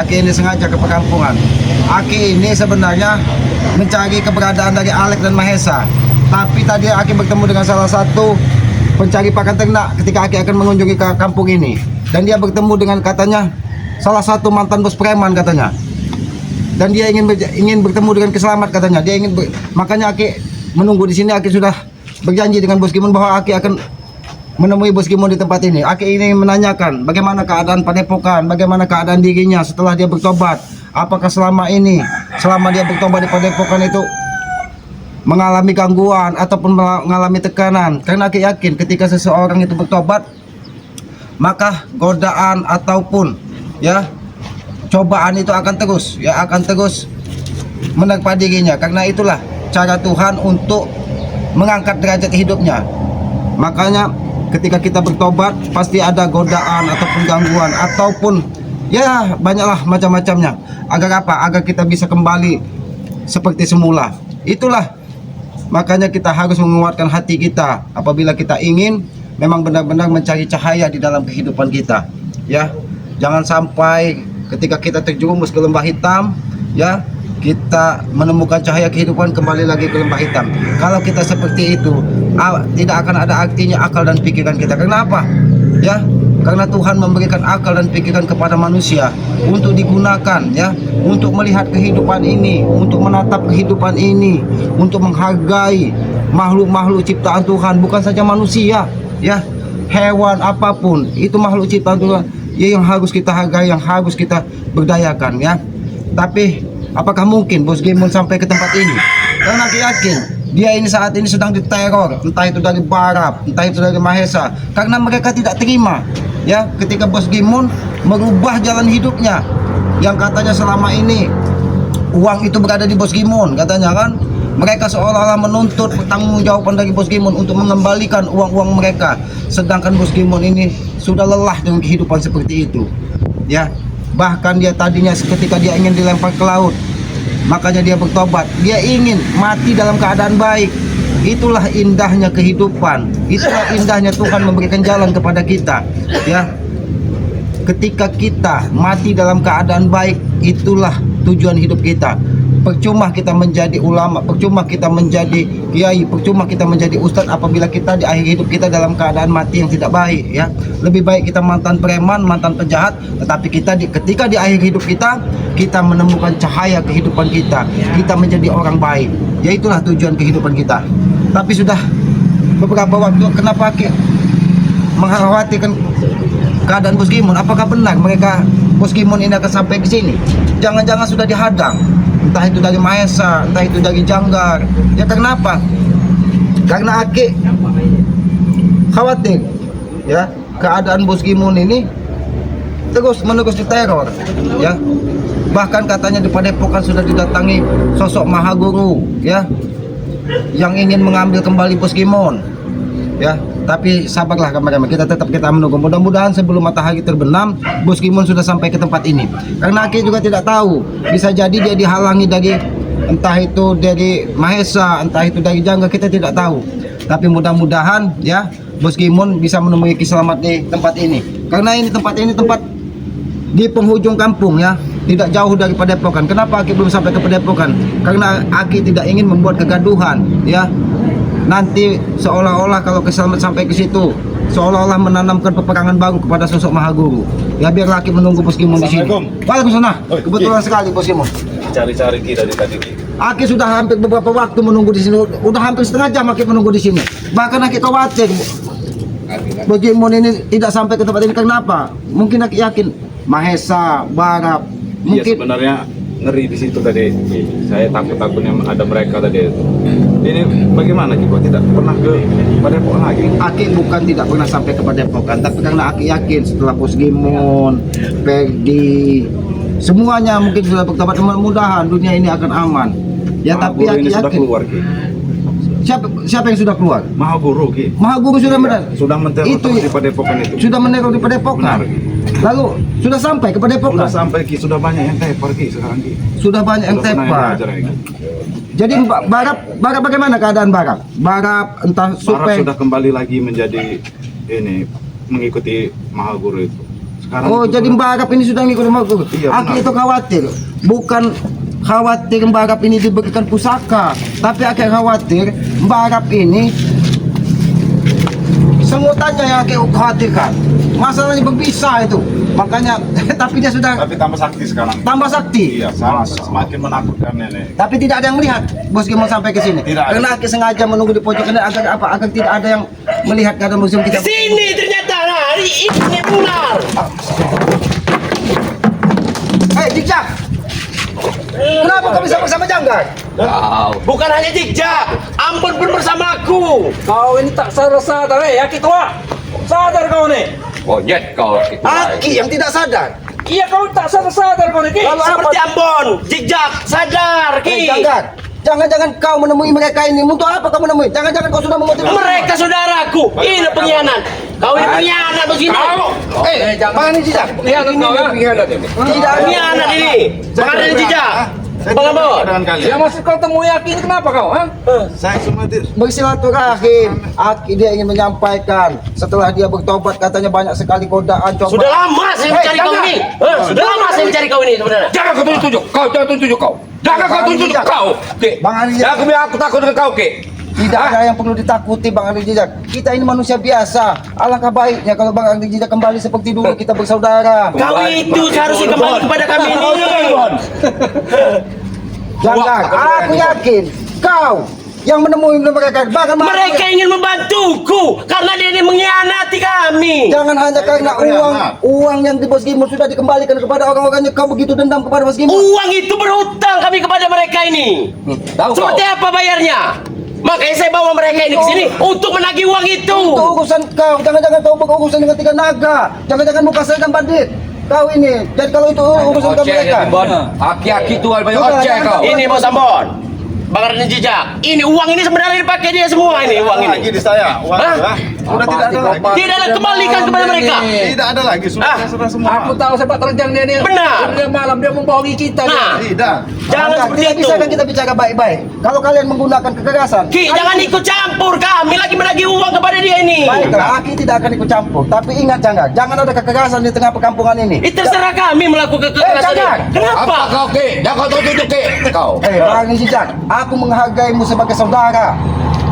Aki ini sengaja ke perkampungan. Aki ini sebenarnya mencari keberadaan dari Alek dan Mahesa. Tapi tadi Aki bertemu dengan salah satu pencari pakan ternak ketika Aki akan mengunjungi ke kampung ini. Dan dia bertemu dengan katanya salah satu mantan bos preman katanya. Dan dia ingin bertemu dengan Keselamat katanya. Makanya Aki menunggu di sini. Aki sudah berjanji dengan Bos Gimun bahwa Aki akan menemui Bos Gimun di tempat ini. Aki ini menanyakan bagaimana keadaan Padepokan, bagaimana keadaan dirinya setelah dia bertobat. Apakah selama dia bertobat di Padepokan itu mengalami gangguan ataupun mengalami tekanan. Karena Aki yakin ketika seseorang itu bertobat, maka godaan ataupun cobaan itu akan terus menerpa dirinya. Karena itulah cara Tuhan untuk mengangkat derajat hidupnya. Makanya ketika kita bertobat pasti ada godaan ataupun gangguan ataupun banyaklah macam-macamnya. Agar apa? Agar kita bisa kembali seperti semula. Itulah makanya kita harus menguatkan hati kita apabila kita ingin memang benar-benar mencari cahaya di dalam kehidupan kita. Jangan sampai ketika kita terjerumus ke lembah hitam, kita menemukan cahaya kehidupan kembali lagi ke lembah hitam. Kalau kita seperti itu, tidak akan ada artinya akal dan pikiran kita. Kenapa? Karena Tuhan memberikan akal dan pikiran kepada manusia untuk digunakan, untuk melihat kehidupan ini, untuk menatap kehidupan ini, untuk menghargai makhluk-makhluk ciptaan Tuhan, bukan saja manusia, hewan apapun itu makhluk ciptaan Tuhan. Yang harus kita hargai, yang harus kita berdayakan, Tapi apakah mungkin Bos Gimun sampai ke tempat ini? Karena aku yakin dia ini saat ini sedang diteror, entah itu dari Barap, entah itu dari Mahesa, karena mereka tidak terima, ketika Bos Gimun merubah jalan hidupnya, yang katanya selama ini uang itu berada di Bos Gimun, katanya kan. Mereka seolah-olah menuntut pertanggungjawaban dari Bos Gimun untuk mengembalikan uang-uang mereka. Sedangkan Bos Gimun ini sudah lelah dengan kehidupan seperti itu. Bahkan dia tadinya ketika dia ingin dilempar ke laut, makanya dia bertobat. Dia ingin mati dalam keadaan baik. Itulah indahnya kehidupan. Itulah indahnya Tuhan memberikan jalan kepada kita. Ketika kita mati dalam keadaan baik, itulah tujuan hidup kita. Percuma kita menjadi ulama, percuma kita menjadi kiai, percuma kita menjadi ustadz apabila kita di akhir hidup kita dalam keadaan mati yang tidak baik. Lebih baik kita mantan preman, mantan penjahat, tetapi ketika di akhir hidup kita menemukan cahaya kehidupan kita menjadi orang baik. Itulah tujuan kehidupan kita. Tapi sudah beberapa waktu, kenapa mengkhawatirkan keadaan Bos Gimun? Apakah benar Bos Gimun ini akan sampai ke sini? Jangan-jangan sudah dihadang, entah itu dari Mahesa, entah itu dari Janggar. Kenapa? Karena Aki khawatir keadaan Bos Gimun ini terus-menerus diteror. Bahkan katanya di Padepokan sudah didatangi sosok Mahaguru yang ingin mengambil kembali Bos Gimun. Tapi sabarlah kawan-kawan, kita menunggu. Mudah-mudahan sebelum matahari terbenam Bos Gimun sudah sampai ke tempat ini. Karena Aki juga tidak tahu, bisa jadi dia dihalangi dari entah itu dari Mahesa, entah itu dari Jangga, kita tidak tahu. Tapi mudah-mudahan Bos Gimun bisa menemui Keselamat di tempat ini. Karena tempat ini tempat di penghujung kampung, tidak jauh dari Padepokan. Kenapa Aki belum sampai ke Padepokan? Karena Aki tidak ingin membuat kegaduhan, nanti seolah-olah kalau Keselamat sampai ke situ, seolah-olah menanamkan peperangan baru kepada sosok Mahaguru. Biar Aki menunggu Bos Gimun di sini. Waalaikumsalam. Kebetulan sekali Bos Gimun. Cari-cari kita dari tadi. Aki sudah hampir beberapa waktu menunggu di sini. Udah hampir setengah jam Aki menunggu di sini. Bahkan Aki khawatir Bos Gimun ini tidak sampai ke tempat ini. Kenapa? Mungkin Aki yakin Mahesa, Barap, mungkin sebenarnya ngeri di situ tadi. Saya takutnya ada mereka tadi itu. Ini bagaimana kok tidak pernah ke Padepokan lagi? Aki bukan tidak pernah sampai ke Padepokan, tapi karena Aki yakin setelah Bos Gimun, Perdi, semuanya mungkin sudah bertobat, mudah-mudahan dunia ini akan aman. Tapi Aki yakin sudah keluar, Ki. Siapa yang sudah keluar? Mahaguru, Ki. Mahaguru sudah sudah meneror di Padepokan itu. Sudah meneror di Padepokan. Lalu sudah sampai ke Padepokan? Sudah sampai, Ki. Sudah banyak yang tepar, Ki, sekarang, Ki. Sudah banyak yang tepar. Jadi Barap bagaimana keadaan Barap? Barap entah Barap sudah kembali lagi menjadi mengikuti Mahaguru itu. Sekarang Oh, itu jadi sudah- Mbak Agap ini sudah ngikut sama aku. Iya, Aki benar. itu khawatir, bukan khawatir Mbak Agap ini diberikan pusaka, tapi Aki khawatir Mbak Agap ini semutannya yang Aki khawatirkan. Masalahnya berbisa itu, makanya tapi dia sudah Tapi tambah sakti sekarang. tambah sakti. Iya, sama semakin menakutkan nenek. Tapi tidak ada yang melihat Bos Gimon sampai ke sini. Tidak ada. Karena Aki sengaja menunggu di pojok ini agar apa? Agar tidak ada yang melihat keadaan museum kita. Sini ternyata hari ini benar. Hei, Jikjak! Kenapa kau bisa bersama Janggar? Bukan hanya Jikjak, Ambon pun bersamaku. Kau ini tak sadar-sadar ya tua. Sadar kau nih. Monyet kau itu. Aki yang tidak sadar. Iya kau tak sadar-sadar kau nih. Ki. Lalu apa? Seperti Ambon, Jikjak, sadar Hei, Ki. Janggar! Jangan-jangan kau menemui mereka ini. Untuk apa kau menemui? Jangan-jangan kau sudah memotivasi Mereka saudaraku, ini pengkhianat. Kau ini pengkhianat begini. Mana nih Jijak? Pengkhianat kau ya. Tidak ada. Pengkhianat ini. Pengaruh Jikjak. Bang Ambon. Dengan kalian. Ya maksud kau temui Aki ini kenapa kau? Ha? Saya cuma Bersilaturahim. Aki dia ingin menyampaikan setelah dia bertobat katanya banyak sekali godaan coba. Sudah lama saya mencari kau ini. Sudah lama saya mencari kau ini sebenarnya. Jangan kau tunjuk, kau jangan tunjuk kau. Jangan kau tunjuk kau. Ki. Bang Ali, Ya, aku bilang aku takut dengan kau, Ki. tidak ada yang perlu ditakuti Bang Ali Jijak. Kita ini manusia biasa. Alangkah baiknya kalau Bang Ali Jijak kembali seperti dulu kita bersaudara. Kau itu seharusnya kembali kepada kami ini. Jangan. Aku yakin kau yang menemui mereka. Bahkan Mereka ingin membantuku karena dia ini mengkhianati kami. jangan hanya karena uang yang di Bos Gimon sudah dikembalikan kepada orang-orangnya kau begitu dendam kepada Bos Gimon. Uang itu berhutang kami kepada mereka ini. Tahu kau. Seperti apa bayarnya? Makanya saya bawa mereka ini ke sini untuk menagih uang itu. Itu urusan kau. Jangan-jangan kau berurusan dengan tiga naga. Jangan-jangan muka saya kan bandit. Kau ini. Jadi kalau itu urusan kau Oceh mereka. ya, Bon. Aki-aki tu banyak Sudah, oceh jangan kau. Ini Bos Ambon, Bang Arden Jijak. Ini uang ini sebenarnya dipakai dia semua ini uang lagi ini. di saya. Uang Hah? sudah. Sudah tidak ada lagi. Tidak ada, kembalikan kepada mereka. Tidak ada lagi. Sudah semua. Aku tahu sepak terjang dia nih. Benar. Dia malam dia membohongi kita Nah, nih. Tidak. jangan Anda, seperti tidak itu. bisa kan kita bicara baik-baik. Kalau kalian menggunakan kekerasan. Ki, jangan ikut campur, kami lagi menagih uang kepada dia ini. Baiklah, Aki tidak akan ikut campur. Tapi ingat jangan ada kekerasan di tengah perkampungan ini. Terserah kami melakukan kekerasan jangan. ini. Kenapa? Apa kau, Ki? Jangan kau tunjuk, Ki. Kau. Bang Jijak, aku menghargaimu sebagai saudara.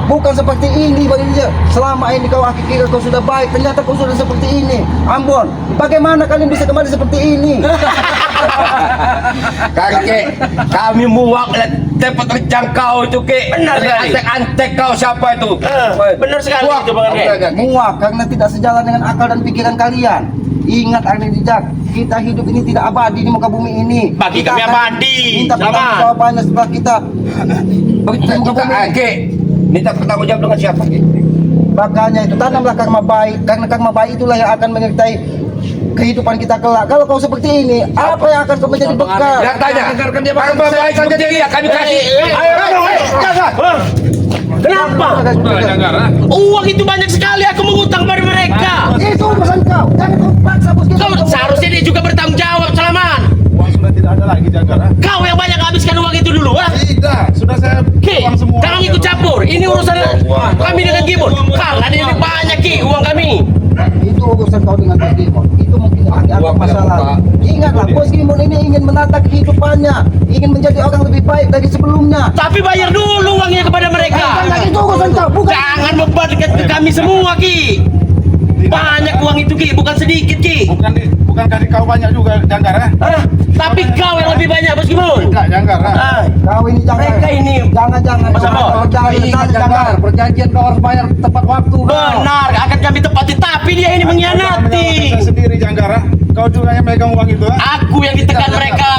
Bukan seperti ini Bang Jijak. Selama ini kau Aki kira kau sudah baik, ternyata kau sudah seperti ini. Ambon, bagaimana kalian bisa kembali seperti ini? Kakek, kami muak lihat tempat terjang kau itu, Ki. Benar sekali. Antek-antek kau siapa itu? Benar sekali Muak. itu Bang Arden. Muak karena tidak sejalan dengan akal dan pikiran kalian. Ingat Arden Jijak, kita hidup ini tidak abadi di muka bumi ini. Bagi Kita kami akan abadi. Minta Selamat. pertanggungjawabannya setelah kita Kita, muka bumi ini. Ki. Minta bertanggung jawab dengan siapa, Ki? Makanya itu tanamlah karma baik. Karena karma baik itulah yang akan menyertai kehidupan kita kelak. Kalau kau seperti ini, apa yang akan kau menjadi bekal? Yang tanya. Dengarkan dia, Bang. Akan baik saja dia, kami kasih. Ayo, jangan. Kenapa? Uang itu banyak sekali aku mengutang pada mereka. Itu urusan kau. Jangan kau paksa Bos Gimon. Kau seharusnya dia juga bertanggung jawab, Salaman. Uang sudah tidak ada lagi, Janggar. Kau yang banyak habiskan uang itu dulu, ah. Tidak. Sudah saya Ki, uang semua. jangan ikut campur. Ini urusan kami dengan Gimon. Karena dia lebih banyak Ki uang kami. Itu urusan kau dengan Bos Gimon. Itu mungkin ada Uang masalah. pada Ingatlah, Bos Gimon ini ingin menata kehidupannya, ingin menjadi orang lebih baik dari sebelumnya. Tapi bayar dulu uangnya kepada mereka. Itu urusan kau, bukan. Jangan membebankan ke kami semua, Ki. Banyak uang itu, Ki, bukan sedikit, Ki. Bukankah di kau banyak juga, Janggar? Ah, tapi kau yang lebih banyak, Bos Gimon. Tidak, Janggar. Ah, Kau ini jangan. Mereka ini. Jangan. Mas Ambon. Jangan. Perjanjian kau harus bayar tepat waktu. benar, akan kami tepati. Tapi dia ini mengkhianati. Saya sendiri, Janggar. Kau juga yang megang uang itu. Aku yang ditekan mereka,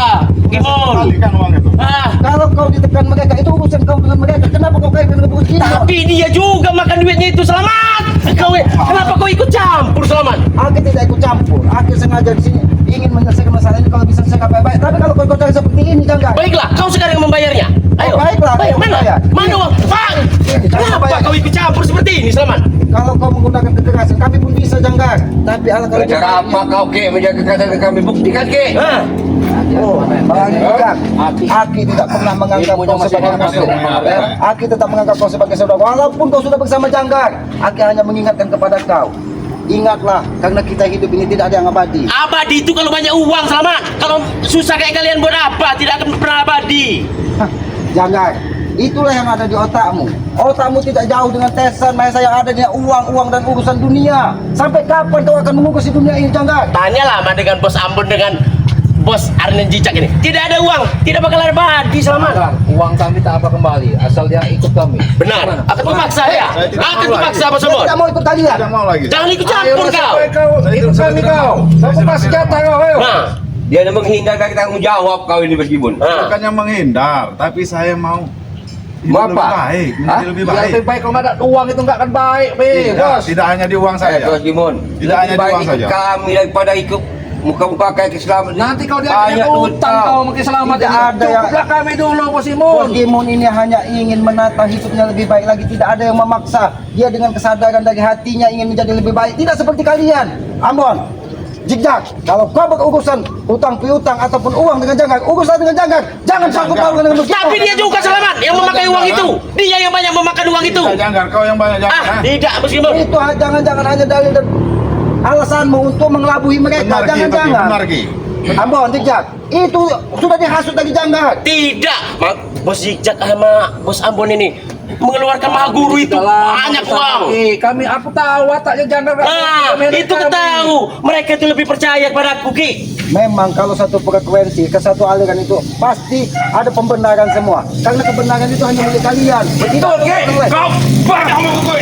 Gimon. Kalikan uang itu. Ah, Kalau kau ditekan mereka, itu urusan kau dengan mereka. Kenapa kau kaitkan dengan Bos Gimon? tapi dia juga makan duitnya itu. Selamat. Kenapa kau ikut campur, Selamat? Aku tidak ikut campur. Aku sengaja di sini ingin menyelesaikan masalah ini kalau bisa selesaikan baik-baik. Tapi kalau kau cari seperti ini, jangan. Baiklah, kau sekarang yang membayarnya. Ayo. Baiklah, Baik, aku mana? bayar. Mana uang? Bang, kenapa kau ikut campur seperti ini, Selamat? Kalau kau menggunakan kekerasan, kami pun bisa janggar. Tapi alangkah lebih Cara apa kau, Ki, menjaga kekerasan kami? Buktikan, Ki. Ah, Oh, Bang Janggar, Aki tidak pernah menganggap kau sebagai musuh. Aki tetap menganggap kau sebagai saudara. Walaupun kau sudah bersama Janggar, Aki hanya mengingatkan kepada kau. ingatlah, karena kita hidup ini tidak ada yang abadi. Abadi itu kalau banyak uang, Selamat. Kalau susah kayak kalian buat apa? Tidak akan pernah abadi. Hah, jangan. Itulah yang ada di otakmu. Otakmu tidak jauh dengan tesan Mahesa yang ada dengan uang dan urusan dunia. Sampai kapan kau akan mengurusi dunia ini, Janggar? Tanyalah sama dengan bos Ambon dengan bos Arnen Jicak ini. Tidak ada uang, tidak bakal ada abadi, Selamat. Uang kami tak apa kembali, asal dia ikut kami. Benar. Akan memaksa ya. Saya tidak Akan mau memaksa lagi. bos Saya Ambon. tidak mau ikut kalian. Tidak mau lagi. Jangan ikut campur kau. Ikut kami kau. Sama pas senjata kau, ayo. Nah, Dia nak menghindarkan kita tanggung jawab kau ini meskipun. nah. Bukannya menghindar, tapi saya mau hidup Mau lebih apa? baik, Hah? menjadi lebih Ya, baik. lebih baik kalau nggak ada uang itu nggak akan baik, bos. Tidak hanya di uang saja. Bos Gimon. Tidak hanya Lebih baik doang ikut saja. kami daripada ikut muka-muka kayak keselamatan. Nanti kau dia banyak utang duit kau mungkin selamat. Tidak ada yang- Cukuplah kami dulu, Bos Bos Imun. Gimon ini hanya ingin menata hidupnya lebih baik lagi. Tidak ada yang memaksa. Dia dengan kesadaran dari hatinya ingin menjadi lebih baik. Tidak seperti kalian. Ambon, Jigjak, kalau kau berurusan utang piutang ataupun uang dengan Janggar, uruslah dengan Janggar. Jangan sangkut paut dengan Bos Gimon. Tapi dia juga, Selamat, yang memakai uang itu. Dia yang banyak memakan uang itu. Tidak, Janggar, kau yang banyak Ah, jangan. tidak, Bos Gimon. Itu jangan hanya dalil dan alasanmu untuk mengelabui mereka. Jangan-jangan. Benar Ki. Ambon, Jigjak, itu sudah dihasut dari Janggar. Tidak, bos Jicak sama bos Ambon ini mengeluarkan maha guru itu banyak uang. Kami aku tahu wataknya jangan. Ah, itu kita tahu. Mereka itu lebih percaya kepada aku, Ki. Memang kalau satu frekuensi ke satu aliran itu pasti ada pembenaran semua. Karena kebenaran itu hanya milik kalian. Betul, Ki. Kau banyak ngomong gue.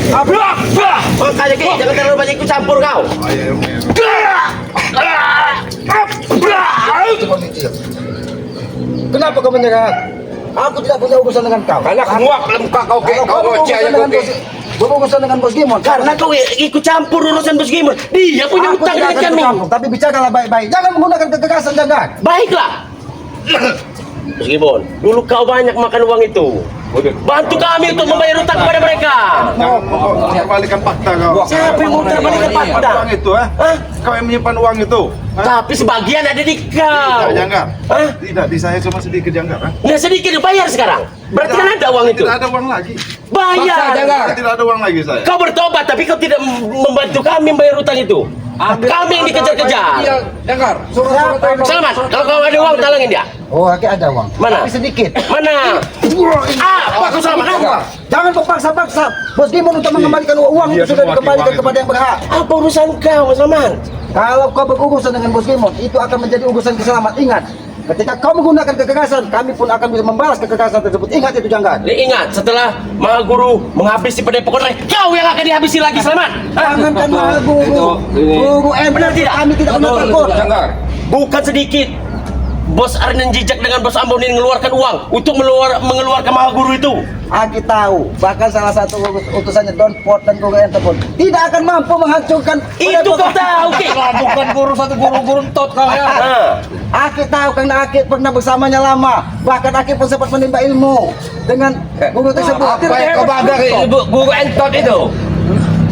Ablah, bah. Makanya, Ki, jangan terlalu banyak ikut campur kau. Kenapa kau menyerah? Aku tidak punya urusan dengan kau. Karena muak dalam muka kau kayak Kalau kau kau percaya berurusan dengan kau kayak. berurusan dengan Bos Gimon. Karena kau ikut campur urusan bos Gimon. Dia punya aku utang tidak dengan akan kami. bercampur, tapi bicaralah baik-baik. Jangan menggunakan kekerasan, jangan. Baiklah. Bos Gimon, dulu kau banyak makan uang itu. Bantu kami untuk membayar utang kepada mereka. Jangan mau kembalikan fakta kau. Siapa yang mau terbalikan fakta? Uang itu, ha? Hah? Kau yang menyimpan uang itu. Ha? Tapi sebagian ada di kau. Tidak, Janggar. Hah? Tidak, di saya cuma sedikit, Janggar. Ha? Nggak sedikit bayar sekarang. Berarti kan ada uang itu. Tidak ada uang lagi. Bayar. Tidak ada uang lagi saya. Kau bertobat tapi kau tidak membantu kami membayar utang itu. Kami yang dikejar-kejar. Iya, dengar. Suruh-suruh tahu. Selamat. Kalau kau ada uang talangin dia. Oh, oke ada uang. Mana? Tapi sedikit. Mana? Apa kau Selamat? Apa? Jangan berpaksa-paksa. Bos Gimon untuk mengembalikan uang Iya, itu sudah semua dikembalikan uang kepada yang berhak. Apa urusan kau, Selamat? Kalau kau berurusan dengan Bos Gimon, itu akan menjadi urusan keselamat. Ingat, ketika kau menggunakan kekerasan, kami pun akan bisa membalas kekerasan tersebut. Ingat itu, Janggar. Ingat, setelah Maha Guru menghabisi padepokan mereka, kau yang akan dihabisi lagi, Selamat. Jangankan mahal guru, guru Benar tidak? kami tidak pernah takut. Janggar. Bukan sedikit. Bos Arnen Jijak dengan Bos Ambon ini mengeluarkan uang untuk mengeluarkan Maha Guru itu. Aki tahu, bahkan salah satu utusannya Don Port dan Guru Ente pun tidak akan mampu menghancurkan. Itu kau tahu, Ki. Bukan guru satu guru tot kau ya. Ah. Aki tahu karena Aki pernah bersamanya lama. Bahkan Aki pun sempat menimba ilmu dengan guru tersebut. Apa yang kau bangga guru entot itu?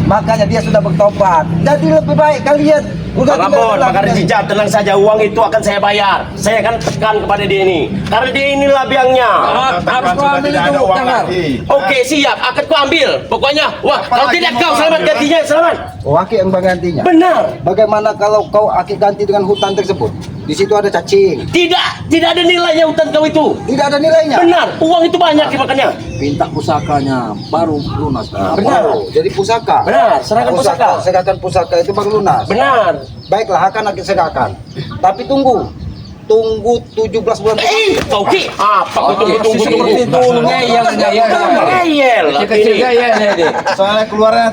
Makanya dia sudah bertobat. Jadi lebih baik kalian udah Bang Ambon, Bakar Jijak, tenang saja, uang itu akan saya bayar. Saya akan tekan kepada dia ini. Karena dia inilah biangnya. Harus kau Sudah ambil tidak itu, ada uang dengar. lagi. Oke, siap. Akan ku ambil. Pokoknya, wah, kalau lagi tidak mau kau kau Selamat ambil, gantinya, Selamat. Oh, Aki yang menggantinya. Benar. Bagaimana kalau kau Aki ganti dengan hutan tersebut? Di situ ada cacing. Tidak ada nilainya utang kau itu. Tidak ada nilainya. Benar, uang itu banyak makanya. Minta pusakanya baru lunas. Benar. Oh, jadi pusaka. Benar, serahkan pusaka. Serahkan pusaka itu baru lunas. Benar. Baiklah, akan Aki serahkan. Tapi tunggu 17 bulan. Kau Ki, apa kau tunggu. Seperti itu ngeyel Ngeyel. Kecil gaya ini. Soalnya keluarnya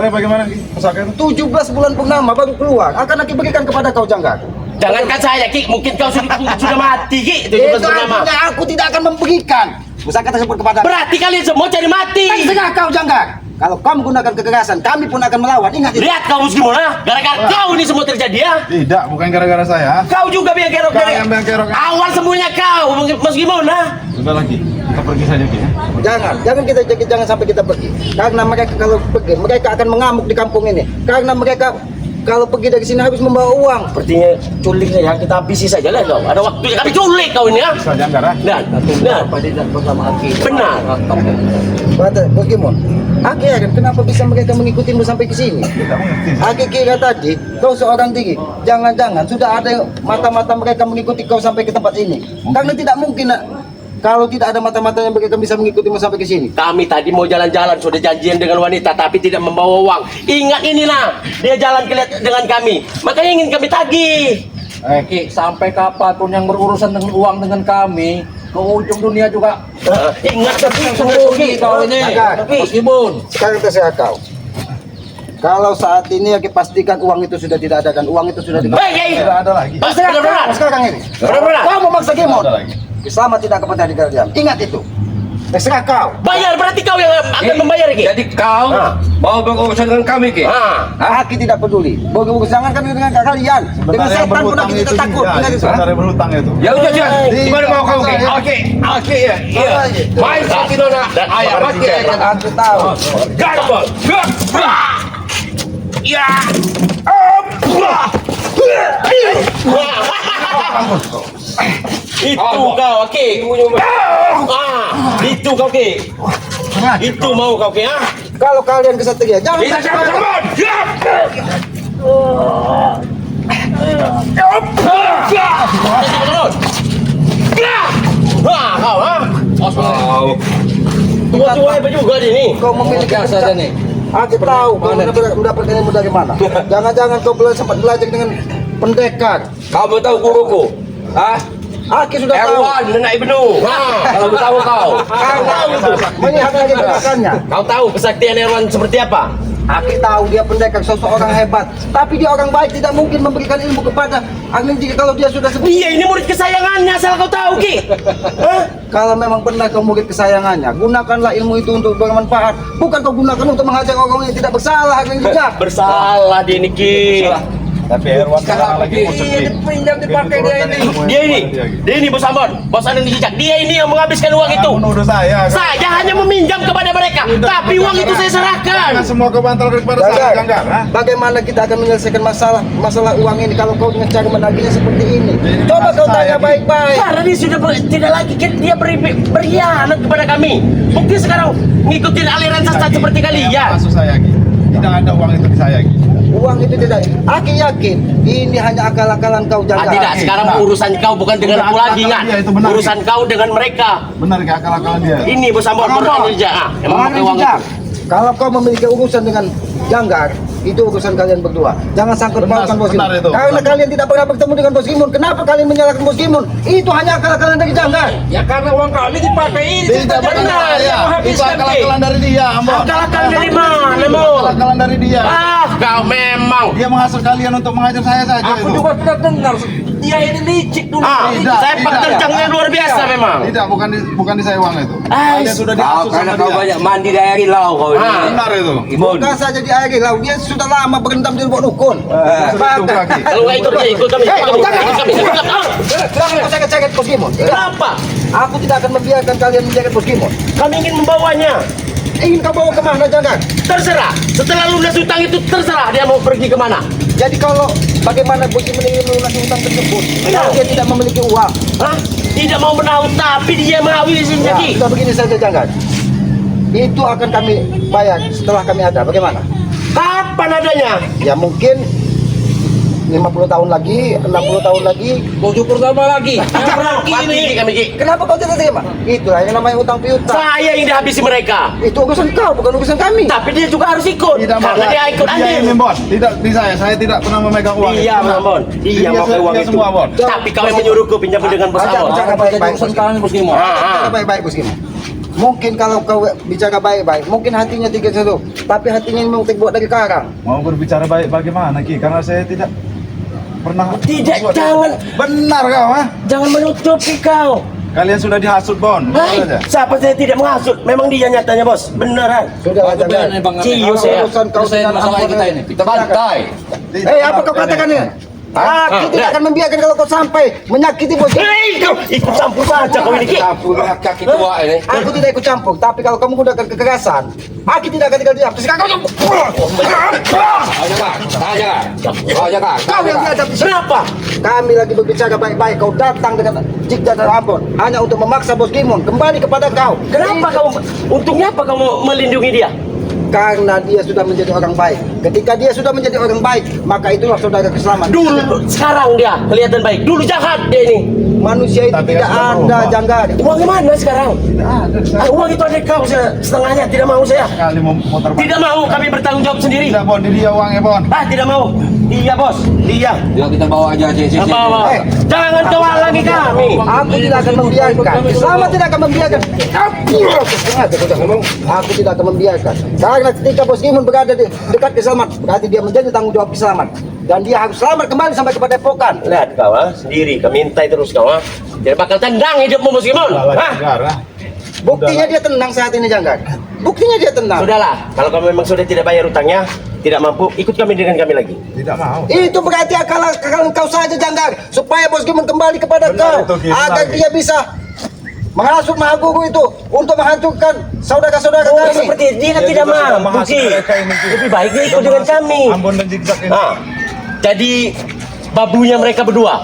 bagaimana Ki? Pusaka itu? 17 bulan purnama baru keluar. Akan Aki berikan kepada kau, Janggar. Jangankan saya Ki, mungkin kau sudah mati Ki. Itu 17 bernama. artinya aku tidak akan memberikan pusaka tersebut kepada. Berarti kalian semua cari mati. Terserah kau, Janggar. Kalau kau menggunakan kekerasan, kami pun akan melawan. Ingat itu. Lihat kau gimana? Gara-gara kau ini semua terjadi ya. Tidak, bukan gara-gara saya. Kau juga biang kerok Kau yang biang kerok. Awal semuanya kau, Mas gimana? Sudah lagi, kita pergi saja Ki. Jangan sampai kita pergi. Karena mereka kalau pergi, mereka akan mengamuk di kampung ini. Karena mereka kalau pergi dari sini habis membawa uang. Sepertinya culik saja, kita habisi saja lah kau. Ada waktunya kami culik kau ini ya. Janggar, ha? Dan, Apa tidak bersama Aki? benar. Bos Gimon, Aki heran kenapa bisa mereka mengikutimu sampai ke sini? Aki kira tadi kau seorang tinggi. Jangan-jangan sudah ada mata-mata mereka mengikuti kau sampai ke tempat ini. Karena tidak mungkin kalau tidak ada mata-mata yang mereka bisa mengikutimu sampai ke sini. Kami tadi mau jalan-jalan, sudah janjian dengan wanita, tapi tidak membawa uang. Ingat inilah, dia jalan dengan kami, makanya ingin kami tagih. Ki, sampai kapanpun yang berurusan dengan uang dengan kami, ke ujung dunia juga. Ingat tapi Rugi kau ini, Bos Kibon. Sekarang terserah kau. Kalau saat ini Aki pastikan uang itu sudah tidak ada dan uang itu sudah Baik, ya, Tidak ada lagi. benar-benar. Sekarang ini. Benar-benar. Kau memaksa Kimon. Ada lagi. Selama tidak kepada di kerajaan. Ingat itu. Terserah kau. Bayar, berarti kau yang akan membayar, Ki. Jadi kau mau berurusan dengan kami, Ki? Aki tidak peduli. Bagi-bagi jangan kan dengan kalian. Dengan Sebentar yang setan pun berhutang Aki itu tidak takut. ya, Ingat itu. sebentar yang berhutang itu. Ya udah, Jan. Baik. Gimana mau kau, Ki? Oke, ya. Iya. Main sakit nona. Ayah, mati aja. Aku tahu. Garbol. Ya. Itu kau, Ki. Itu kau, Ki. Itu mau kau, Ki, ah? Kalau kalian kesatria, jangan Kita sama-sama. Wah, kau, ah? Oh. Tua-tua apa juga dia ni? Kau memiliki saja nih. Aku tahu kau mendapatkan ilmu dari mana. Jangan-jangan kau sempat belajar dengan pendekar. Kamu tahu guruku? Hah? Aki sudah tahu. Erwan, nenek Ibnu. Kamu tahu kau? Kau tahu itu? Melihat lagi gerakannya. Kau tahu kesaktian Erwan seperti apa? Aki tahu dia pendekar, seseorang hebat. Tapi dia orang baik, tidak mungkin memberikan ilmu kepada Angin jika kalau dia sudah seperti. Dia ini murid kesayangannya, asal kau tahu, Ki. Hah? Kalau memang benar kau murid kesayangannya, gunakanlah ilmu itu untuk bermanfaat. Bukan kau gunakan untuk menghajar orang yang tidak bersalah, Angin jika. Bersalah dia ini, Ki. Tapi Erwan sekarang lagi mau sedih. Pinjam dipakai dia ini. Dia ini bos Ambon, bos Anu Jejak. Dia ini yang menghabiskan uang itu. Menuduh saya. Saya hanya meminjam kepada mereka, tapi uang itu saya serahkan. Karena semua kebantal kepada saya, Ganggar. Ha? Bagaimana kita akan menyelesaikan masalah uang ini kalau kau dengan cara menagihnya seperti ini? Jadi Coba kau maksud tanya saya, baik-baik. Karena dia sudah tidak lagi dia berkhianat kepada kami. Mungkin sekarang ngikutin aliran sesat seperti kalian. Maksud saya, Ki. Tidak ada uang itu di saya, Ki. Uang itu tidak. Aki yakin ini hanya akal-akalan kau jaga. Tidak, sekarang urusan kau bukan dengan aku lagi, kan? Iya, itu benar. Urusan kau dengan mereka. Benar, Ki, akal-akalan dia. Ini bos Ambon, bos Anu Jejak. Emang pakai uang itu. Kalau kau memiliki urusan dengan Janggar, itu urusan kalian berdua. Jangan sangkut Benar, pautkan Bos benar Gimun. itu. Karena Benar. kalian tidak pernah bertemu dengan Bos Gimun. Kenapa kalian menyalahkan Bos Gimun? Itu hanya akal-akalan dari Janggar. Ya karena uang kami dipakai ini. Tidak benar, ya. Itu akal-akalan dari dia, Ambon. Akal-akalan dari mana, Mo? Akal-akalan dari dia. Ah, kau memang. Dia menghasut kalian untuk mengajar saya saja. Aku itu. juga sudah dengar. Dia ini licik dulu. Tidak, Sepak tidak. terjangnya luar biasa memang. Tidak, bukan di saya uang itu. Ah, Dia sudah Kau dihasut karena sama kau dia. banyak mandi dari air laut kau ini. Benar itu. Ibon. Bukan saja di air laut, dia sudah lama berendam di lubuk dukun. Maksud itu, Kaki. Kalau nggak ikut dia, ikut kami. Jangan kau ceket-ceket Bos Gimun. Kenapa? Aku tidak akan membiarkan kalian menjaga Bos Gimun. Kami ingin membawanya. Ingin kau bawa kemana Janggar? Terserah. Setelah lunas hutang itu terserah dia mau pergi kemana. Jadi kalau bagaimana Bos Gimun ingin melunasi hutang tersebut, kalau dia tidak memiliki uang. Hah? Tidak mau menahu tapi dia menghabisi Ya, jadi. sudah begini saja Janggar. Itu akan kami bayar setelah kami ada. Bagaimana? Kapan adanya? Ya mungkin 50 tahun lagi, 60 tahun lagi. 70 tahun lagi. Mati Ini. kami Ki. Kenapa kau tidak terima? Itulah yang namanya utang piutang. Saya yang dihabisi mereka. Itu urusan kau, bukan urusan kami. Tapi dia juga harus ikut. Tidak, Karena dia ikut Dia ini, andil. Bon. Tidak di saya tidak pernah memegang uang. Iya, itu. Bang Bon. Dia mau pakai uang dia itu. semua, Bon. Tapi kau yang menyuruhku pinjam dengan bos Jangan, Ambon. jangan. Baik-baik, Urusan Bos kami Bos Kimo. Bicara baik-baik Bos Gimun. Mungkin kalau kau bicara baik-baik, mungkin hatinya tiga satu, tapi hatinya memang terbuat dari karang. Mau berbicara baik bagaimana, Ki? Karena saya tidak pernah. Tidak, jangan. Benar kau, ha? Jangan menutupi kau. Kalian sudah dihasut, Bon. Hai, Benar saja. siapa saya tidak menghasut? Memang dia nyatanya bos. Beneran. Sudah Benar Janggar. nih Bang. Cius Kalau ya. urusan kau Selesai dengan masalah Ambon, kita ini. Kita bantai. apa kau katakan ini? Aku tidak akan membiarkan kalau kau sampai menyakiti Bos Gimun. Hei, kau ikut campur saja kau ini Ki. Campur kaki tua ini. Aku tidak ikut campur, tapi kalau kamu menggunakan kekerasan, aku tidak akan tinggal diam. Sekarang kau Kau jangan. kau yang biadab di sini. Kenapa? Kami lagi berbicara baik-baik. Kau datang dengan Jigda dan Ambon hanya untuk memaksa Bos Gimun kembali kepada kau. Kenapa kau? Untungnya apa kamu melindungi dia? karena dia sudah menjadi orang baik. Ketika dia sudah menjadi orang baik, maka itulah saudara keselamatan. Dulu sekarang dia kelihatan baik. Dulu jahat dia ini. Manusia itu Tapi tidak kan sudah ada berubah. janggal. Uangnya mana sekarang? Uang itu ada kau setengahnya. Tidak mau saya. Kali mau motor Tidak mau, kami bertanggung jawab sendiri. Tidak Bon, di dia uangnya Bon. Ah, tidak mau. Iya bos, iya. Ya kita bawa aja sih. Bawa. Jangan kawal lagi kami. Aku tidak akan membiarkan. Selama tidak akan membiarkan. Aku tidak akan membiarkan. Karena ketika Bos Gimun berada di dekat keselamatan, berarti dia menjadi tanggung jawab keselamatan. Dan dia harus selamat kembali sampai kepada Epokan. Lihat kau sendiri, kami mintai terus kau Tidak bakal tendang hidupmu Bos Gimon. Buktinya dia tenang saat ini, Janggar. Buktinya dia tenang. Sudahlah, kalau kamu memang sudah tidak bayar utangnya, tidak mampu, ikut kami dengan kami lagi. Tidak mau. Itu berarti akal kau saja, Janggar, supaya Bos Gimun kembali kepada Benar kau, itu, Ki. agar Benar, dia bisa menghasut Mahaguru itu untuk menghancurkan saudara-saudara Oh, kami. seperti dia kan Dia tidak juga sudah mampu menghasut Ki. mereka ini, Ki. Lebih baik dia ikut Sudah dengan menghasut kami. Ambon dan Zigzag ini. Jadi babunya mereka berdua.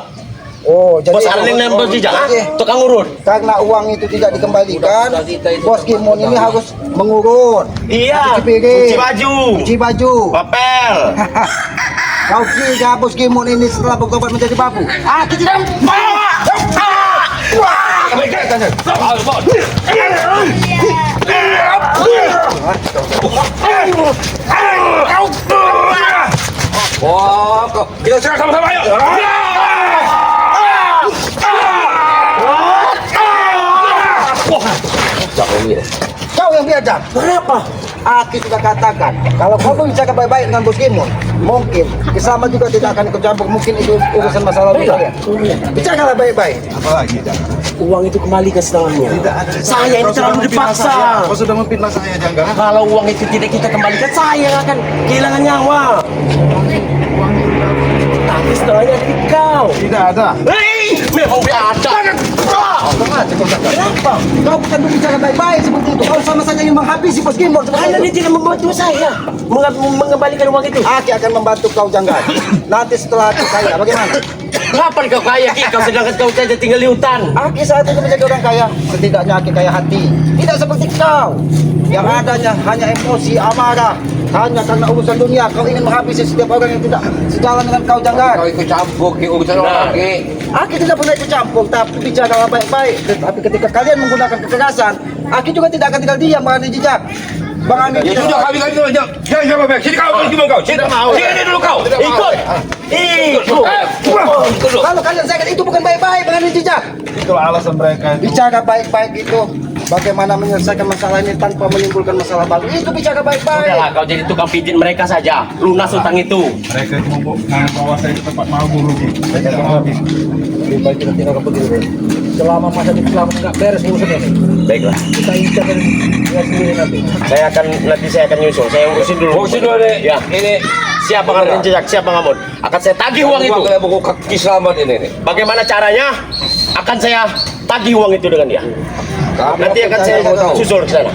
Oh, jadi Bos Arling dan Bos Jijak, Oke. tukang urut. Karena uang itu tidak dikembalikan, Bos Gimun ini harus mengurut, Iya, cuci piring, cuci baju, cuci baju. papel. Kau kira Bos Gimun ini setelah bertobat menjadi babu? Aku tidak Oh, kok kita serang sama-sama yuk. Kau yang biadab. Kenapa? Aku sudah katakan, kalau kau bicara baik-baik dengan Bos Gimun, mungkin Kisama juga tidak akan ikut campur. Mungkin itu urusan masa lalu kalian. Bicaralah baik-baik. Apalagi jangan. Uang itu kembali ke setengahnya. Saya ini Kau sudah terlalu memfitnah saya. dipaksa. Kau sudah memfitnah saya, Jangga. Kalau uang itu tidak kita kembalikan, saya akan kehilangan nyawa. Tapi setelahnya ada di kau. Tidak ada. Hei, memang ada. Kenapa? Kau bukan berbicara baik-baik seperti itu. Kau sama saja ingin menghabisi Bos Gimun. Karena dia tidak membantu saya mengembalikan uang itu. Aki akan membantu kau, Janggar. Nanti setelah aku kaya, bagaimana? Kapan kau kaya, Ki? Kau sedangkan kau saja tinggal di hutan. Aki saat ini menjadi orang kaya. Setidaknya Aki kaya hati. Tidak seperti kau. Yang adanya hanya emosi, amarah. Hanya karena urusan dunia. Kau ingin menghabisi setiap orang yang tidak sejalan dengan kau, Janggar. Kau ikut campur ke urusan Nah. orang lagi. Aki tidak pernah ikut campur, tapi bicaralah baik-baik. Tapi ketika kalian menggunakan kekerasan, Aki juga tidak akan tinggal diam, Bang Andi Jijak. Bang Andi Ya Jijak. sudah kami dulu. Jangan siapa baik. Sini kau, gimana kau? Sini mau. Sini dulu kau. Ikut. Ikut. Ikut dulu. Kalau kalian saya itu bukan baik-baik, Bang Andi Jijak. Itulah alasan mereka itu. Bicara baik-baik itu bagaimana menyelesaikan masalah ini tanpa menimbulkan masalah baru. Itu bicara baik-baik. Sudahlah, kau jadi tukang pijit mereka saja. Lunas utang itu. Mereka itu mau bawa saya ke tempat mau guru gitu. Mereka mau habis. Lebih baik kita tinggalkan begini. Selama masa di Islam nggak beres urusan ini. Baiklah. Kita incar dan lihat sendiri nanti. Saya akan nyusul. Saya urusin dulu. Urusin dulu deh. Ya. Ini Siapa Arling Jijak? Siapa Ngamon? Akan saya tagih uang itu. Kena buku kaki selamat ini nih. Bagaimana caranya? Akan saya tagih uang itu dengan dia. Nanti akan saya susul ke sana.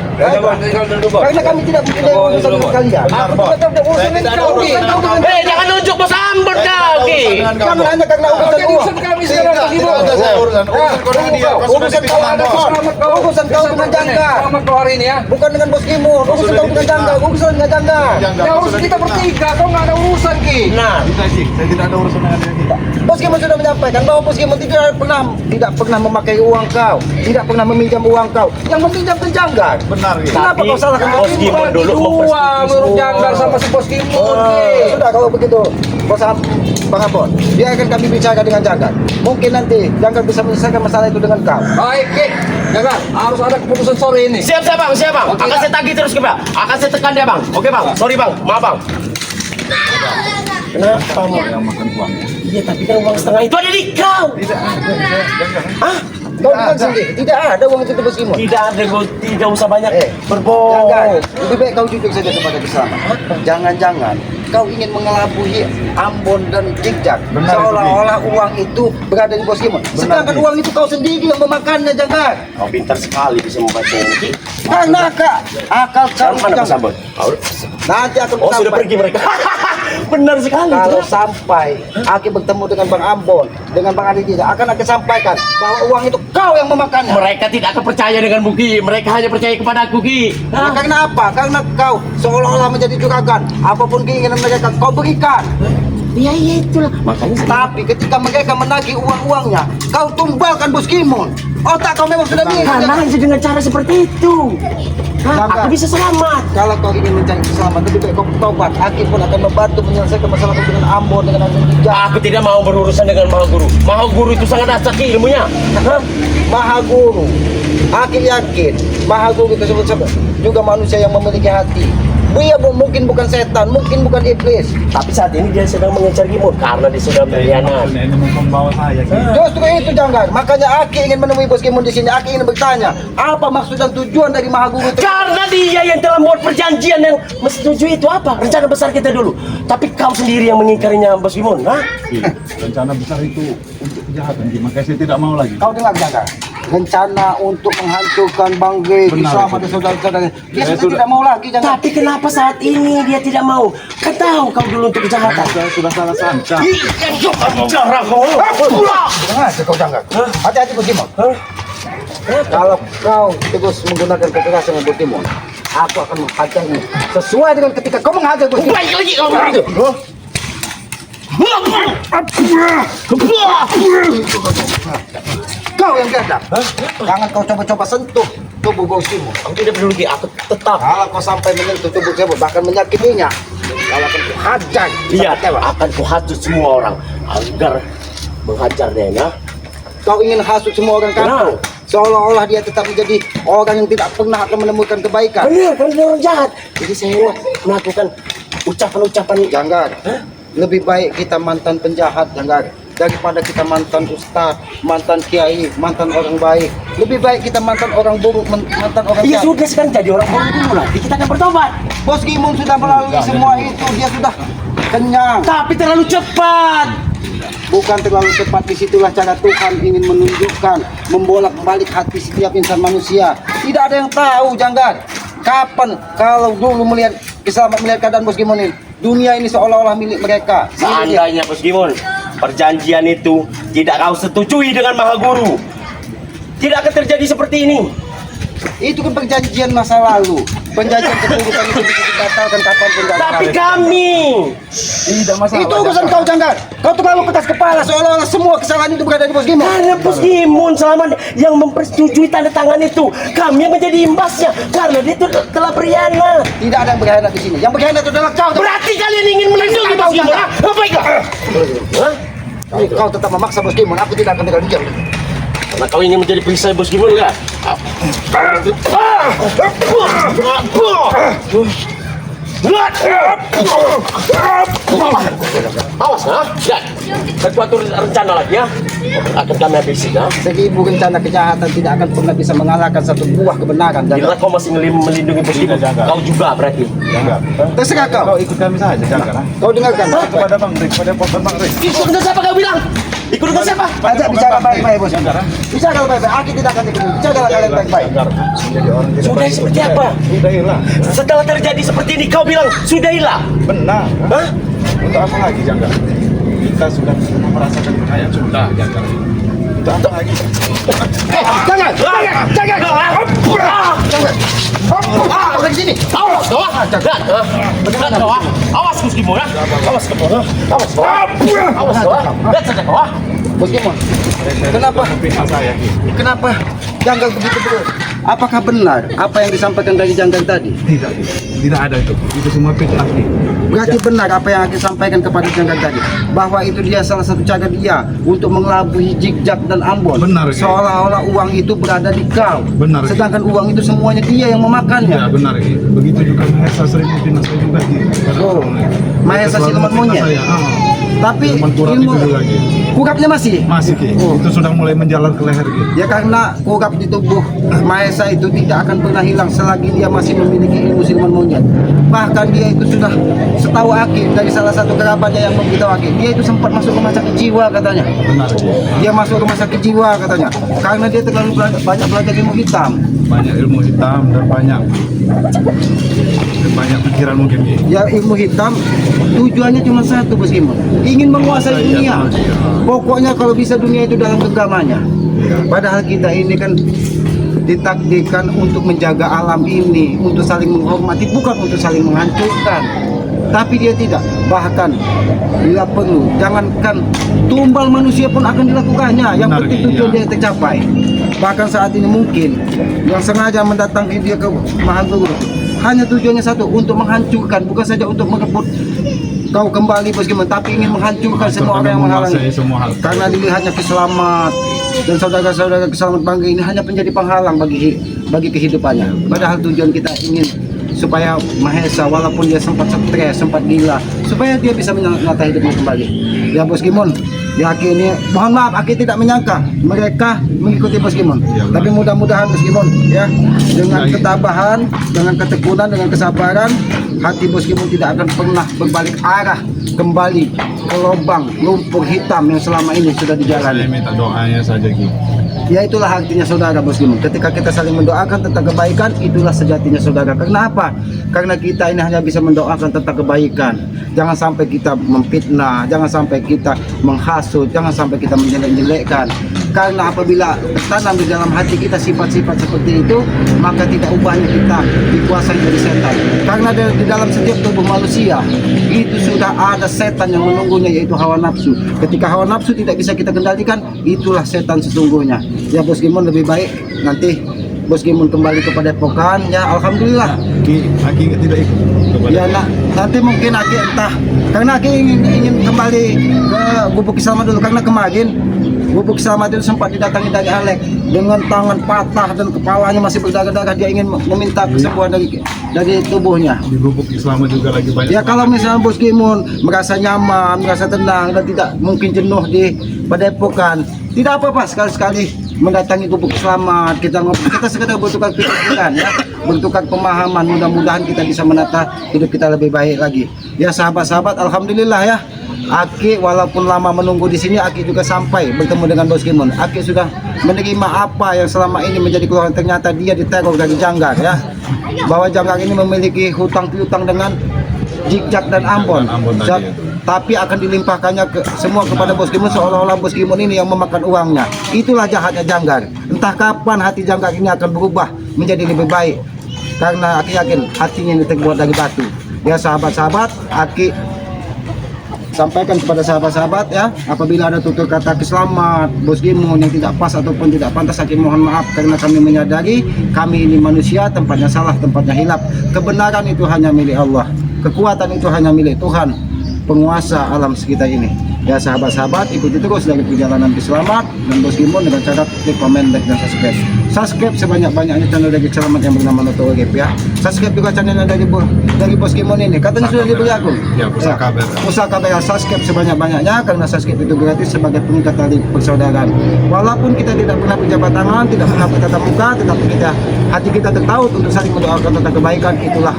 Tinggal dulu, Bos. Karena kami tidak punya urusan dengan kalian. Benar, Bon. Kita tidak urusan dengan kau. Urusan kau dengan Hei, jangan nunjuk bos Ambon kau, Ki. kami hanya karena urusan uang. Urusan kami sekarang Tidak, lagi, tidak Bos. ada saya urusan. Urusan kau dengan dia. Kau sudah Urusan kau ada dipitnah, Bon. urusan kau dengan Janggar. Selamat kau hari ini ya. Bukan dengan Bos Gimun. Urusan kau dengan Janggar. Urusan dengan Janggar. Jangga, Ya kau urusan sudah kita dipitnah. bertiga, kau nggak ada urusan Ki. Nah, Tidak, Cik. Saya tidak ada urusan dengan dia. Bos Gimun sudah menyampaikan bahwa Bos Gimun tidak pernah memakai uang kau, tidak pernah meminjam uang kau. Yang meminjam ke Janggar. Benar, ya. Kenapa Tapi kau salahkan Bos Gimun dulu Dua mempersetujukan menurut semua. Janggar sama si Bos Gimun Ki. Sudah kalau begitu, Bang Ambon, biarkan kami bicara dengan Janggar. Mungkin nanti Janggar bisa menyelesaikan masalah itu dengan kau. Baik Ki. Janggar, harus ada keputusan sore ini. Siap bang, siap bang. Oke, Akan Bang. saya tagih terus ke bang. Akan saya tekan dia bang. Oke bang. Sorry bang, maaf bang. Kenapa Kau mau? yang makan uang. Iya tapi kan uang setengah itu ada di kau. Tidak ada. Jangga. Hah? Kau bilang sendiri, tidak ada uang itu Bos Gimun. Tidak ada, gua tidak usah banyak Janggar, berbohong. lebih baik kau jujur saja kepada Kisama. Jangan-jangan kau ingin mengelabui Ambon dan Jigjar. Benar, Seolah-olah uang itu berada di Bos Gimun. Sedangkan Bi. uang itu kau sendiri yang memakannya, Janggar. Kau pintar sekali bisa membaca ini. Karena akal kau Mana Mas Janggar. Ambon? Nanti aku Oh sudah pergi mereka. Benar sekali. Kalau Jelas. sampai Aki bertemu dengan Bang Ambon, dengan Bang Adi Dija, akan Aki sampaikan bahwa uang itu kau yang memakannya. Mereka tidak akan percaya dengan Ki. Mereka hanya percaya kepada aku, Ki. Hah? Karena apa? Karena kau seolah-olah menjadi juragan. Apapun keinginan mereka, kau berikan. Iya, itulah. Makanya Tapi ketika mereka menagih uang-uangnya, kau tumbalkan Bos Kimon. Otak kau memang sudah mirip. karena hanya dengan cara seperti itu. Hah? Bangga. Aku bisa selamat. Kalau kau ingin mencari keselamatan, lebih baik kau bertobat. Aki pun akan membantu menyelesaikan masalah kau dengan Ambon, dengan Adi Dija. Aku tidak mau berurusan dengan Maha Guru. Maha Guru itu sangat dahsyat Ki, ilmunya. Hah? Maha Guru. Aki yakin Maha Guru tersebut juga manusia yang memiliki hati. Dia mungkin bukan setan, mungkin bukan iblis. Tapi saat ini dia sedang mengejar Kimon karena dia sedang berkhianat. Ini membawa saya. Justru itu jangan. Makanya Aki ingin menemui Bos Kimon di sini. Aki ingin bertanya, apa maksud dan tujuan dari Maha Guru itu? Karena dia yang telah membuat perjanjian yang menyetujui itu apa? Rencana besar kita dulu. Tapi kau sendiri yang mengingkarinya, Bos Kimon. Hah? Rencana besar itu untuk kejahatan, makanya saya tidak mau lagi. Kau dengar jangan? Rencana untuk menghancurkan Bang Grey Benar, bersama itu. dengan saudara-saudara. Dia Saya sudah tidak mau lagi jangan. Tapi kenapa saat ini dia tidak mau? Kan tahu kau dulu untuk kejahatan. Saya sudah salah sangka. Cara kau. Dengar aja kau jangan. Hati-hati Bos Kimon. Kalau kau terus menggunakan kekerasan dengan Bos Kimon, aku akan menghajarmu sesuai dengan ketika kau menghajar Bos Kimon. Baik lagi kalau begitu. Kau yang biadab. Jangan kau coba-coba sentuh tubuh Bos Kimon. Aku tidak peduli, Ki. Aku tetap. Kalau kau sampai menyentuh tubuh Kimon, bahkan menyakitinya, kau akan kuhajar. Lihat, Sampai tewas. akan kuhasut semua orang agar menghajar dia, ya. Kau ingin hasut semua orang kampung, seolah-olah dia tetap menjadi orang yang tidak pernah akan menemukan kebaikan. Benar, kan dia orang jahat. Jadi saya melakukan ucapan-ucapan Janggar, lebih baik kita mantan penjahat, Janggar, daripada kita mantan ustaz, mantan kiai, mantan orang baik. Lebih baik kita mantan orang buruk, mantan orang Iya jahat. sudah, sekarang jadi orang buruk dulu, nanti kita akan bertobat. Bos Kimon sudah melalui semua itu, dia sudah kenyang. Tapi terlalu cepat. Bukan terlalu cepat, disitulah cara Tuhan ingin menunjukkan, membolak-balik hati setiap insan manusia. Tidak ada yang tahu, Janggar, kapan kalau dulu melihat keadaan Bos Kimon ini, dunia ini seolah-olah milik mereka. Seandainya Bos Kimon, perjanjian itu tidak kau setujui dengan Maha Guru, tidak akan terjadi seperti ini. Itu kan perjanjian masa lalu. Perjanjian keburukan itu bisa dibatalkan kapanpun. Janggar. Tapi kami Tidak masalah. Itu urusan kau, Janggar. Kau terlalu keras kepala, seolah-olah semua kesalahan itu berada di Bos Kimon. karena Bos Kimon selama yang mempersetujui tanda tangan itu, kami yang menjadi imbasnya karena dia telah berkhianat. Tidak ada yang berkhianat di sini. Yang berkhianat itu adalah kau. Berarti kalian ingin melindungi Bos Kimon? Hah? Baiklah. Hah? Kau tetap memaksa Bos Kimon. Aku tidak akan tinggal diam. Karena kau ingin menjadi perisai Bos Kimon enggak? Awas, ha? Lihat, bersuatu rencana lagi ya. Akan kami habisi, ha? Seribu rencana kejahatan tidak akan pernah bisa mengalahkan satu buah kebenaran. Bila Janggar. kau masih melindungi Bos Kimon, Tidak, kau juga berarti. Jangan. Terserah kau. Kau ikut kami saja, jangan. Kau dengarkan. Kepada Bang Rik, pada Bang Rik. Ikut dengan siapa kau bilang? Ikut dengan siapa? Ajak bicara baik-baik, Bos. Bicara baik-baik. Aku tidak akan ikut. Bicara kalian baik-baik. Menjadi orang tidak Sudah baik. seperti apa? Sudah hilang. Setelah terjadi seperti ini, kau bilang sudah hilang. Benar. Hah? Untuk apa lagi, Jangga? Kita sudah merasakan kekayaan sudah, Jangga. Untuk apa lagi? Jangan. Jangan. Jangan di sini. Awas kau, ah. Lihat, ah. Lihat kau, ah. Awas Bos Kimon, ah. Awas kau, ah. Awas kau, ah. Awas kau, ah. Lihat saja kau, ah. Bos Kimon. Kenapa? Pihak saya. Kenapa Janggal begitu terus? Apakah benar apa yang disampaikan dari Janggal tadi? Tidak ada itu. Itu semua fitnah. Berarti benar apa yang aku sampaikan kepada Janggal tadi, bahwa itu dia salah satu cara dia untuk mengelabui Jikjak dan Ambon. Benar, Ki. seolah-olah uang itu berada di kau. Benar, Ki. Sedangkan uang itu semuanya dia yang memakannya. Ya benar, Ki. Begitu juga Mahesa sering fitnah saya juga, Ki. Oh, Mahesa Selalu siluman fitnah monyet. saya. Tapi Siluman kurap ilmu itu juga, Ki. kurapnya masih. Masih, Ki. Oh. Itu sudah mulai menjalar ke leher, Ki. Ya karena kurap di tubuh Mahesa itu tidak akan pernah hilang selagi dia masih memiliki ilmu siluman monyet. Bahkan dia itu sudah setahu Aki dari salah satu kerabatnya yang memberitahu Aki, dia itu sempat masuk rumah sakit jiwa katanya. Benar, Ki. Dia masuk rumah sakit jiwa katanya karena dia terlalu banyak belajar ilmu hitam. Banyak ilmu hitam dan banyak banyak pikiran mungkin Ki. Ya ilmu hitam tujuannya cuma satu Bos Kimon, ingin menguasai dunia. Pokoknya kalau bisa dunia itu dalam genggamannya. Padahal kita ini kan ditakdirkan untuk menjaga alam ini, untuk saling menghormati, bukan untuk saling menghancurkan. Tapi dia tidak, bahkan bila perlu, jangankan tumbal manusia pun akan dilakukannya. Yang Benar, penting iya. tujuan dia tercapai. Bahkan saat ini mungkin yang sengaja mendatangi dia ke Mahaguru hanya tujuannya satu, untuk menghancurkan, bukan saja untuk merebut kau kembali Bos Kimon, tapi ingin menghancurkan semua orang yang menghalangi. Menguasai semua hal. Karena dilihatnya keselamat dan saudara-saudara keselamat bangga ini hanya menjadi penghalang bagi kehidupannya. Padahal tujuan kita ingin supaya Mahesa walaupun dia sempat stres, sempat gila, supaya dia bisa menata hidupnya kembali. Ya Bos Kimon, ya Aki ini mohon maaf Aki tidak menyangka mereka mengikuti Bos Kimon. Ya, Tapi mudah-mudahan Bos Kimon ya dengan Baik. ketabahan, dengan ketekunan, dengan kesabaran, hati Bos Kimon tidak akan pernah berbalik arah kembali ke lubang lumpur hitam yang selama ini sudah Saya dijalani. minta doanya saja Ki. Ya itulah artinya saudara Bos Kimon. Ketika kita saling mendoakan tentang kebaikan, itulah sejatinya saudara. Karena apa? Karena kita ini hanya bisa mendoakan tentang kebaikan. Jangan sampai kita memfitnah, jangan sampai kita menghasut, jangan sampai kita menjelek-jelekkan. Karena apabila tertanam di dalam hati kita sifat-sifat seperti itu, maka tidak ubahnya kita dikuasai dari setan. Karena di dalam setiap tubuh manusia itu sudah ada setan yang menunggunya, yaitu hawa nafsu. Ketika hawa nafsu tidak bisa kita kendalikan, itulah setan sesungguhnya. Ya Bos Kimon, lebih baik nanti Bos Kimon kembali kepada Pokan. Ya Alhamdulillah. Aki tidak ikut kepada Ya nanti mungkin Aki entah, karena Aki ingin kembali ke Gubuk Kisama dulu, karena kemarin Gubuk Kisama itu sempat didatangi dari Alek dengan tangan patah dan kepalanya masih berdarah-darah. Dia ingin meminta kesembuhan dari tubuhnya. di Gubuk Islam juga lagi banyak. Ya kalau misalnya Bos Kimon merasa nyaman, merasa tenang dan tidak mungkin jenuh di Padepokan, tidak apa-apa sekali-sekali mendatangi Gubuk Selamat. Kita sekedar bertukar pikiran ya, bertukar pemahaman. Mudah-mudahan kita bisa menata hidup kita lebih baik lagi. Ya sahabat-sahabat, alhamdulillah ya. Aki walaupun lama menunggu di sini, Aki juga sampai bertemu dengan Bos Kimon. Aki sudah menerima apa yang selama ini menjadi keluhan. Ternyata dia diteror dari Janggar ya. Bahwa Janggar ini memiliki hutang piutang dengan Jikjak dan Ambon. Ambon tadi itu. Tapi akan dilimpahkannya semua kepada Bos Kimon, seolah-olah Bos Kimon ini yang memakan uangnya. Itulah jahatnya Janggar. Entah kapan hati Janggar ini akan berubah menjadi lebih baik. Karena Aki yakin hatinya ini terbuat dari batu. Ya sahabat-sahabat, Aki sampaikan kepada sahabat-sahabat ya, apabila ada tutur kata keselamat Bos Kimon yang tidak pas ataupun tidak pantas, Aki mohon maaf, karena kami menyadari kami ini manusia, tempatnya salah, tempatnya hilap. Kebenaran itu hanya milik Allah, kekuatan itu hanya milik Tuhan, penguasa alam sekitar ini. Ya sahabat-sahabat, ikuti terus dari perjalanan Selamat dan Bos Kimon dengan cara klik, komen, like, dan subscribe. Subscribe sebanyak-banyaknya channel dari Selamat yang bernama Noto Urip ya. Subscribe juga channelnya dari Bos Kimon ini. Katanya sudah diberi akun. Ya, Pusaka Bera. Pusaka Bera. Subscribe sebanyak-banyaknya karena subscribe itu gratis sebagai pengikat tali persaudaraan. Walaupun kita tidak pernah berjabat tangan, tidak pernah bertatap muka, tetapi hati kita tertaut untuk saling mendoakan tentang kebaikan. Itulah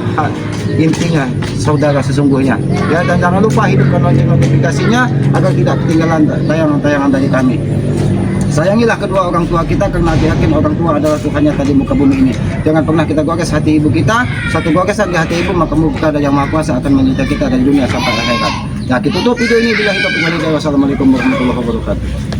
intinya saudara sesungguhnya. Ya, dan jangan lupa hidupkan lonceng notifikasinya agar tidak ketinggalan tayangan-tayangan dari kami. Sayangilah kedua orang tua kita karena aku yakin orang tua adalah Tuhan yang tadi muka bumi ini. Jangan pernah kita gores hati ibu kita. Satu goresan di hati ibu, maka muka dari Yang Maha Kuasa akan menyita kita dari dunia sampai akhirat. Ya, kita tutup video ini. Bila kita Wassalamualaikum warahmatullahi wabarakatuh.